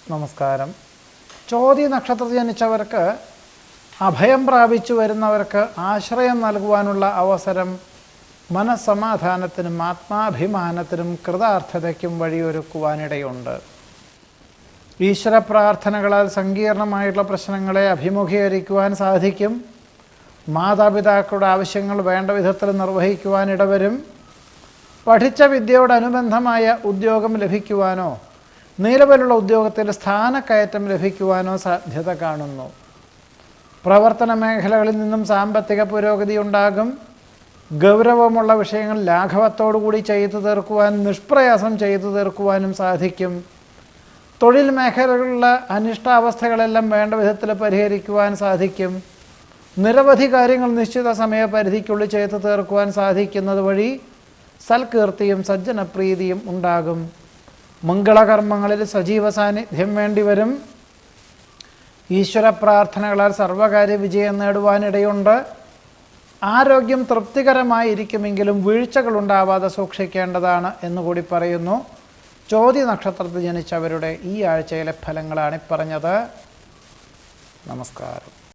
നമസ്കാരം. ചോതി നക്ഷത്രത്തിൽ ജനിച്ചവർക്ക് അഭയം പ്രാപിച്ചു വരുന്നവർക്ക് ആശ്രയം നൽകുവാനുള്ള അവസരം മനസ്സമാധാനത്തിനും ആത്മാഭിമാനത്തിനും കൃതാർത്ഥതയ്ക്കും വഴിയൊരുക്കുവാനിടയുണ്ട്. ഈശ്വര പ്രാർത്ഥനകളാൽ സങ്കീർണമായിട്ടുള്ള പ്രശ്നങ്ങളെ അഭിമുഖീകരിക്കുവാൻ സാധിക്കും. മാതാപിതാക്കളുടെ ആവശ്യങ്ങൾ വേണ്ട വിധത്തിൽ നിർവഹിക്കുവാനിടവരും. പഠിച്ച വിദ്യയോടനുബന്ധമായ ഉദ്യോഗം ലഭിക്കുവാനോ നിലവിലുള്ള ഉദ്യോഗത്തിൽ സ്ഥാനക്കയറ്റം ലഭിക്കുവാനോ സാധ്യത കാണുന്നു. പ്രവർത്തന മേഖലകളിൽ നിന്നും സാമ്പത്തിക പുരോഗതി ഉണ്ടാകും. ഗൗരവമുള്ള വിഷയങ്ങൾ ലാഘവത്തോടുകൂടി ചെയ്തു തീർക്കുവാൻ, നിഷ്പ്രയാസം ചെയ്തു തീർക്കുവാനും സാധിക്കും. തൊഴിൽ മേഖലകളിലുള്ള അനിഷ്ടാവസ്ഥകളെല്ലാം വേണ്ട വിധത്തിൽ പരിഹരിക്കുവാൻ സാധിക്കും. നിരവധി കാര്യങ്ങൾ നിശ്ചിത സമയപരിധിക്കുള്ളിൽ ചെയ്തു തീർക്കുവാൻ സാധിക്കുന്നത് വഴി സൽകീർത്തിയും സജ്ജനപ്രീതിയും ഉണ്ടാകും. മംഗളകർമ്മങ്ങളിൽ സജീവ സാന്നിധ്യം വേണ്ടിവരും. ഈശ്വര പ്രാർത്ഥനകളാൽ സർവകാര്യ വിജയം നേടുവാനിടയുണ്ട്. ആരോഗ്യം തൃപ്തികരമായിരിക്കുമെങ്കിലും വീഴ്ചകളുണ്ടാവാതെ സൂക്ഷിക്കേണ്ടതാണ് എന്നുകൂടി പറയുന്നു. ചോതി നക്ഷത്രത്തിൽ ജനിച്ചവരുടെ ഈ ആഴ്ചയിലെ ഫലങ്ങളാണ് പറഞ്ഞത്. നമസ്കാരം.